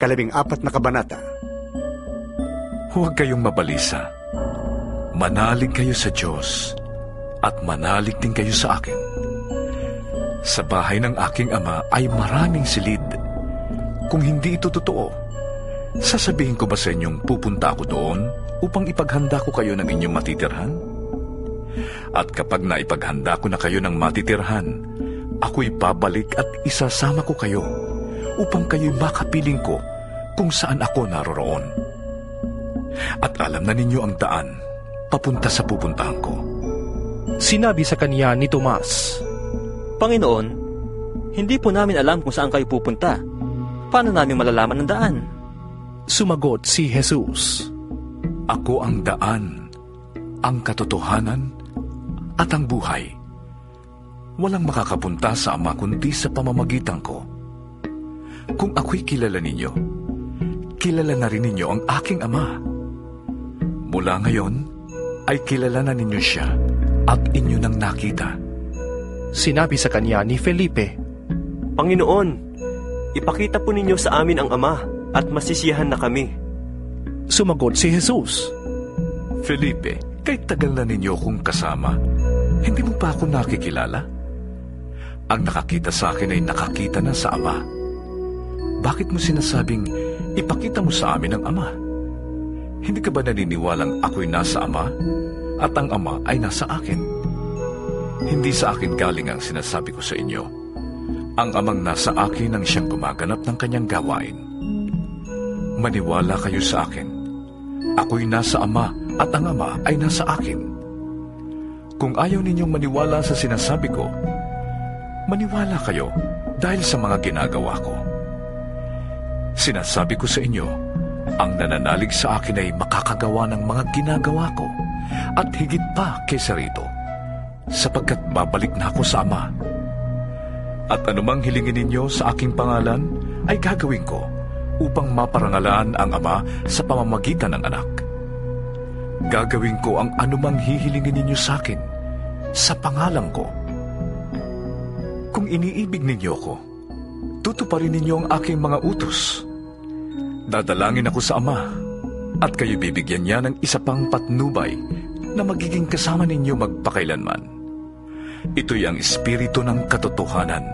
14 na kabanata. Huwag kayong mabalisa. Manalig kayo sa Diyos at manalig din kayo sa akin. Sa bahay ng aking ama ay maraming silid. Kung hindi ito totoo, sasabihin ko ba sa inyong pupunta ako doon upang ipaghanda ko kayo ng inyong matitirhan? At kapag naipaghanda ko na kayo ng matitirhan, ako'y babalik at isasama ko kayo upang kayo'y makapiling ko kung saan ako naroroon. At alam na ninyo ang daan papunta sa pupuntahan ko. Sinabi sa kanya ni Tomas, Panginoon, hindi po namin alam kung saan kayo pupunta. Paano namin malalaman ang daan? Sumagot si Jesus, Ako ang daan, ang katotohanan, at ang buhay. Walang makakapunta sa Ama kundi sa pamamagitan ko. Kung ako'y kilala ninyo, kilala na rin ninyo ang aking Ama. Mula ngayon, ay kilala na ninyo siya at inyo nang nakita. sinabi sa kanya ni Felipe, Panginoon, ipakita po ninyo sa amin ang Ama at masisiyahan na kami. Sumagot si Jesus, Felipe, kahit tagal na ninyo akong kasama, hindi mo pa ako nakikilala? Ang nakakita sa akin ay nakakita na sa Ama. Bakit mo sinasabing ipakita mo sa amin ang Ama? Hindi ka ba naniniwalang ako'y nasa Ama at ang Ama ay nasa akin? Hindi sa akin galing ang sinasabi ko sa inyo. Ang Amang nasa akin ang siyang gumaganap ng kanyang gawain. Maniwala kayo sa akin. Ako'y nasa Ama at ang Ama ay nasa akin. Kung ayaw ninyong maniwala sa sinasabi ko, maniwala kayo dahil sa mga ginagawa ko. Sinasabi ko sa inyo, ang nananalig sa akin ay makakagawa ng mga ginagawa ko at higit pa kaysa rito, sapagkat babalik na ako sa Ama. At anumang hilingin ninyo sa aking pangalan ay gagawin ko upang maparangalan ang Ama sa pamamagitan ng Anak. Gagawin ko ang anumang hihilingin ninyo sa akin sa pangalan ko. Kung iniibig ninyo ko, tutuparin ninyo ang aking mga utos. Dadalangin ako sa Ama, at kayo bibigyan niya ng isa pang patnubay na magiging kasama ninyo magpakailanman. Ito'y ang Espiritu ng katotohanan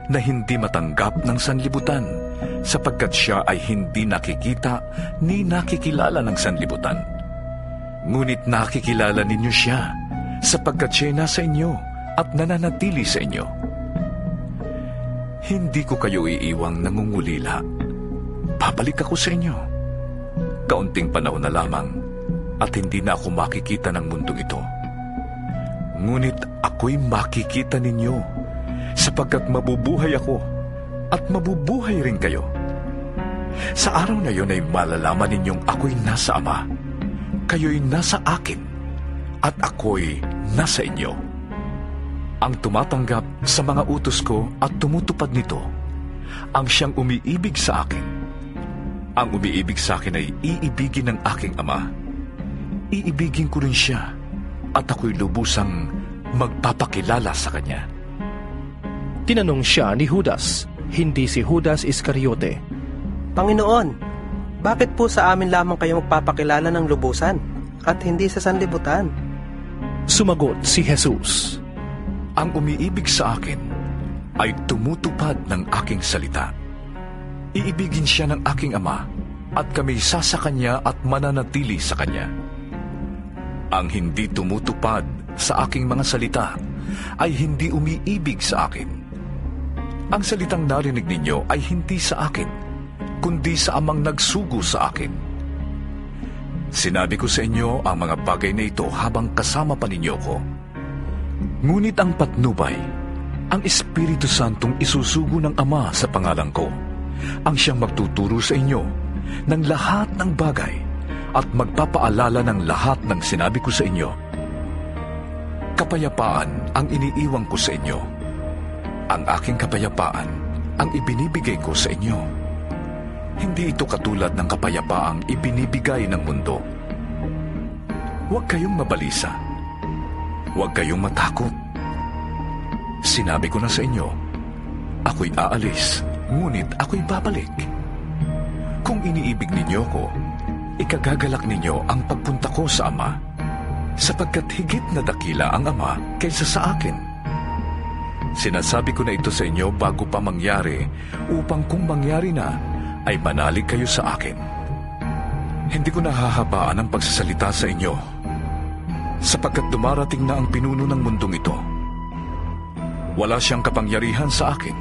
na hindi matanggap ng sanlibutan, sapagkat siya ay hindi nakikita ni nakikilala ng sanlibutan. Ngunit nakikilala ninyo siya, sapagkat siya'y nasa inyo at nananatili sa inyo. Hindi ko kayo iiwang nangungulila. Babalik ako sa inyo. Kaunting panahon na lamang at hindi na ako makikita ng mundong ito. Ngunit ako'y makikita ninyo, sapagkat mabubuhay ako at mabubuhay rin kayo. Sa araw na yon ay malalaman ninyong ako'y nasa Ama, kayo'y nasa akin, at ako'y nasa inyo. Ang tumatanggap sa mga utos ko at tumutupad nito, ang siyang umiibig sa akin. Ang umiibig sa akin ay iibigin ng aking Ama. Iibigin ko rin siya, at ako'y lubusang magpapakilala sa kanya. tinanong siya ni Judas, hindi si Judas Iscariote, Panginoon, bakit po sa amin lamang kayo magpapakilala ng lubusan at hindi sa sanlibutan? Sumagot si Jesus, Ang umiibig sa akin ay tumutupad ng aking salita. Iibigin siya ng aking Ama, at kami sa kanya at mananatili sa kanya. Ang hindi tumutupad sa aking mga salita ay hindi umiibig sa akin. Ang salitang narinig ninyo ay hindi sa akin, kundi sa Amang nagsugo sa akin. Sinabi ko sa inyo ang mga bagay na ito habang kasama pa ninyo ko. Ngunit ang patnubay, ang Espiritu Santong isusugo ng Ama sa pangalan ko, ang siyang magtuturo sa inyo ng lahat ng bagay at magpapaalala ng lahat ng sinabi ko sa inyo. Kapayapaan ang iniiwan ko sa inyo. Ang aking kapayapaan ang ibinibigay ko sa inyo. Hindi ito katulad ng kapayapaang ibinibigay ng mundo. Huwag kayong mabalisa. Huwag kayong matakot. Sinabi ko na sa inyo, ako'y aalis, ngunit ako'y babalik. Kung iniibig ninyo ko, ikagagalak ninyo ang pagpunta ko sa Ama, sapagkat higit na dakila ang Ama kaysa sa akin. Sinasabi ko na ito sa inyo bago pa mangyari, upang kung mangyari na, ay manalig kayo sa akin. Hindi ko nahahabaan ang pagsasalita sa inyo, sapagkat dumarating na ang pinuno ng mundong ito. Wala siyang kapangyarihan sa akin,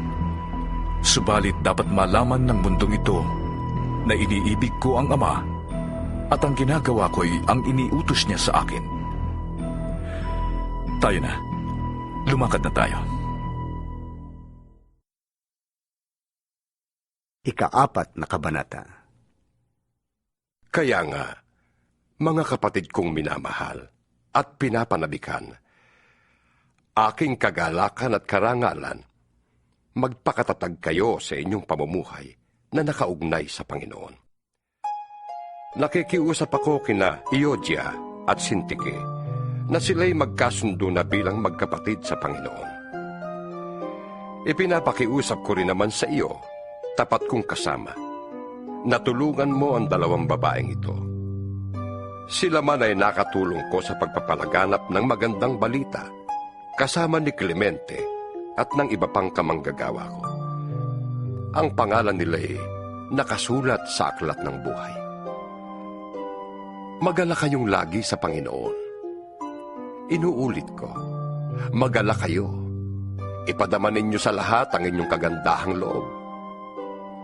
subalit dapat malaman ng mundong ito na iniibig ko ang Ama at ang ginagawa ko'y ang iniutos niya sa akin. Tayo na. Lumakad na tayo. Ika-4 na kabanata. Kaya nga, mga kapatid kong minamahal at pinapanabikan, aking kagalakan at karangalan, magpakatatag kayo sa inyong pamumuhay na nakaugnay sa Panginoon. Nakikiusap ako kina Euodia at Syntyche na sila'y magkasundo na bilang magkapatid sa Panginoon. Ipinapakiusap ko rin naman sa iyo, tapat kong kasama, na tulungan mo ang 2 babaeng ito. Sila man ay nakatulong ko sa pagpapalaganap ng magandang balita, kasama ni Clemente at ng iba pang kamanggagawa ko. Ang pangalan nila ay nakasulat sa aklat ng buhay. Magala kayong lagi sa Panginoon. Inuulit ko, magala kayo. Ipadama ninyo sa lahat ang inyong kagandahang loob.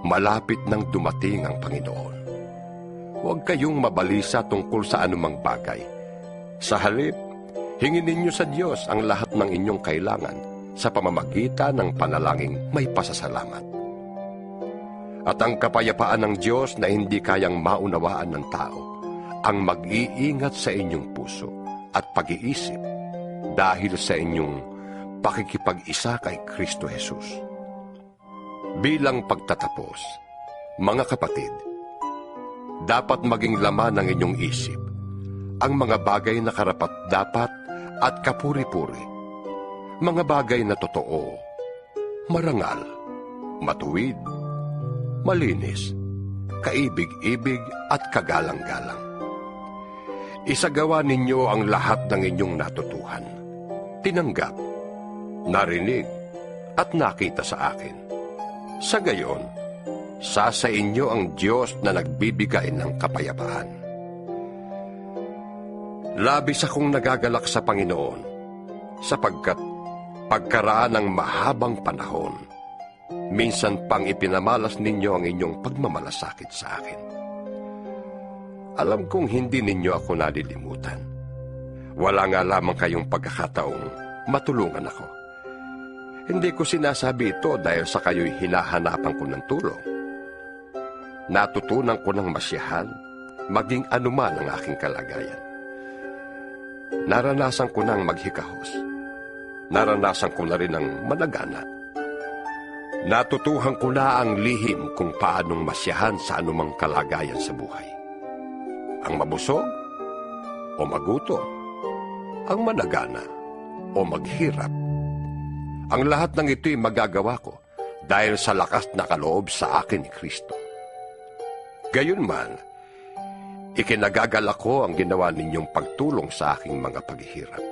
Malapit nang dumating ang Panginoon. Huwag kayong mabalisa tungkol sa anumang bagay. Sa halip, hingin ninyo sa Diyos ang lahat ng inyong kailangan sa pamamagitan ng panalangin may pasasalamat. At ang kapayapaan ng Diyos na hindi kayang maunawaan ng tao, ang mag-iingat sa inyong puso at pag-iisip dahil sa inyong pakikipag-isa kay Kristo Jesus. Bilang pagtatapos, mga kapatid, dapat maging laman ng inyong isip ang mga bagay na karapat-dapat at kapuri-puri, mga bagay na totoo, marangal, matuwid, malinis, kaibig-ibig at kagalang-galang. Isagawa ninyo ang lahat ng inyong natutuhan, tinanggap, narinig, at nakita sa akin. Sa gayon, sa inyo ang Diyos na nagbibigay ng kapayapaan. Labis akong nagagalak sa Panginoon, sapagkat pagkaraan ng mahabang panahon, minsan pang ipinamalas ninyo ang inyong pagmamalasakit sa akin. Alam kong hindi ninyo ako nalilimutan. Wala nga lamang kayong pagkakataong matulungan ako. Hindi ko sinasabi ito dahil sa kayo'y hinahanapan ko ng tulong. Natutunan ko ng masiyahan, maging anuman ang aking kalagayan. Naranasan ko ng maghikahos. Naranasan ko na rin ang malagana. Natutuhan ko na ang lihim kung paanong masiyahan sa anumang kalagayan sa buhay. Ang mabusog o magutom, ang managana o maghirap. Ang lahat ng ito'y magagawa ko dahil sa lakas na kaloob sa akin ni Kristo. Gayunman, ikinagagalak ko ang ginawa ninyong pagtulong sa aking mga paghihirap.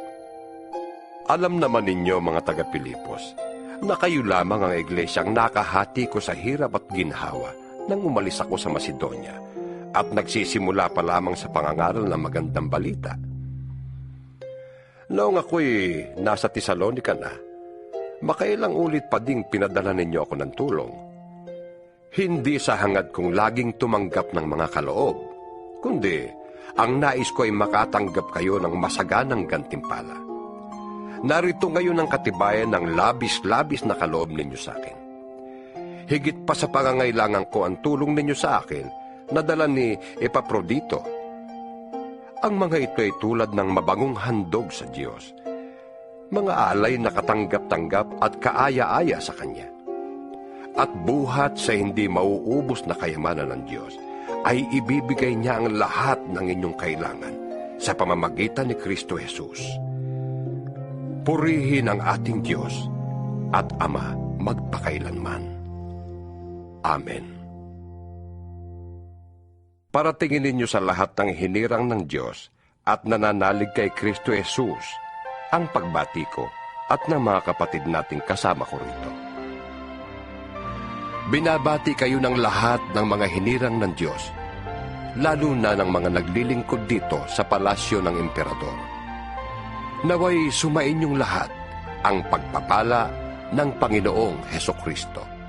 Alam naman ninyo, mga taga-Pilipos, na kayo lamang ang iglesyang nakahati ko sa hirap at ginhawa nang umalis ako sa Macedonia at nagsisimula pa lamang sa pangangaral ng magandang balita. Noong ako'y nasa Tesalonica na, makailang ulit pa ding pinadala ninyo ako ng tulong. Hindi sa hangad kong laging tumanggap ng mga kaloob, kundi ang nais ko ay makatanggap kayo ng masaganang gantimpala. Narito ngayon ang katibayan ng labis-labis na kaloob ninyo sa akin. Higit pa sa pangangailangan ko ang tulong ninyo sa akin na dala ni Epaprodito. Ang mga ito ay tulad ng mabangong handog sa Diyos, mga alay na katanggap-tanggap at kaaya-aya sa Kanya. At buhat sa hindi mauubos na kayamanan ng Diyos, ay ibibigay niya ang lahat ng inyong kailangan sa pamamagitan ni Kristo Jesus. Purihin ang ating Diyos at at Ama magpakailanman. Amen. Paratingin ninyo sa lahat ng hinirang ng Diyos at nananalig kay Kristo Jesus ang pagbati ko at ng mga kapatid nating kasama ko rito. Binabati kayo ng lahat ng mga hinirang ng Diyos, lalo na ng mga naglilingkod dito sa palasyo ng emperador. Naway sumain niyong lahat ang pagpapala ng Panginoong Hesukristo.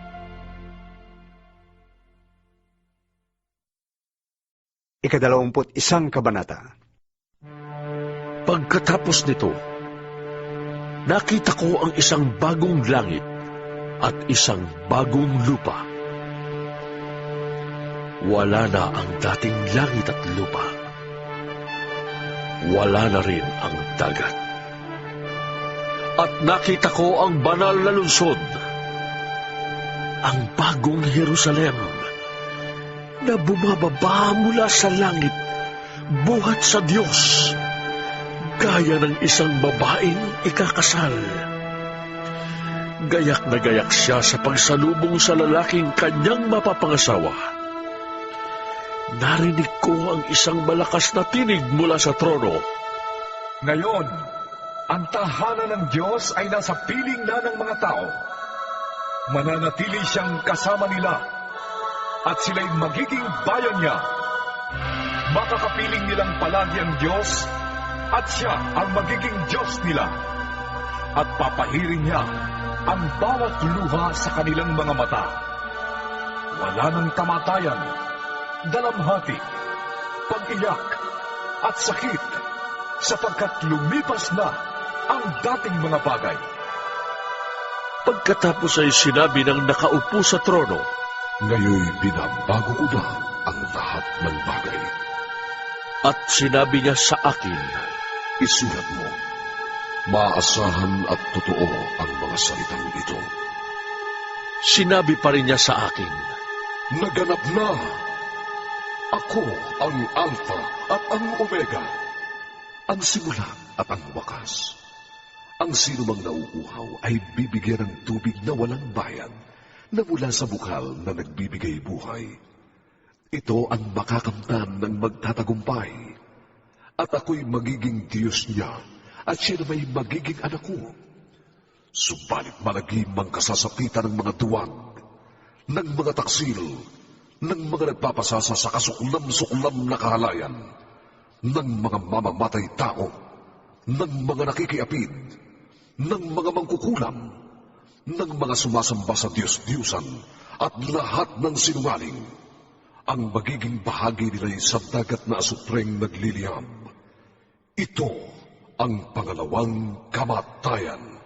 Ika-21 kabanata. Pagkatapos nito, nakita ko ang isang bagong langit at isang bagong lupa. Wala na ang dating langit at lupa. Wala na rin ang dagat. At nakita ko ang banal na lungsod, ang bagong Jerusalem, na bumababa mula sa langit, buhat sa Diyos, gaya ng isang babaeng ikakasal. Gayak na gayak siya sa pagsalubong sa lalaking kanyang mapapangasawa. Narinig ko ang isang malakas na tinig mula sa trono. Ngayon, ang tahanan ng Diyos ay nasa piling na ng mga tao. Mananatili siyang kasama nila at sila'y magiging bayan niya. Makakapiling nilang palagi ang Diyos at siya ang magiging Diyos nila. At papahirin niya ang bawat luha sa kanilang mga mata. Wala nang kamatayan, dalamhati, pag-iyak at sakit, sapagkat lumipas na ang dating mga bagay. Pagkatapos ay sinabi ng nakaupo sa trono, Ngayoy binabago ko na ang lahat ng bagay. at sinabi niya sa akin, Isulat mo, maasahan at totoo ang mga salitang ito. Sinabi pa rin niya sa akin, Naganap na! Ako ang Alpha at ang Omega, ang simula at ang wakas. Ang sinumang nauuhaw ay bibigyan ng tubig na walang bayad, na mula sa bukal na nagbibigay buhay. Ito ang makakamtan ng magtatagumpay. At ako'y magiging Diyos niya, at siya na may magiging anak ko. Subalit malagim ang kasasapitan ng mga duwag, ng mga taksil, ng mga nagpapasasa sa kasuklam-suklam na kahalayan, ng mga mamamatay tao, ng mga nakikiapid, ng mga mangkukulam, ng mga sumasamba sa Diyos-Diyusan, at lahat ng sinungaling. Ang magiging bahagi nila'y sa dagat na asupreng nagliliyam. Ito ang pangalawang kamatayan.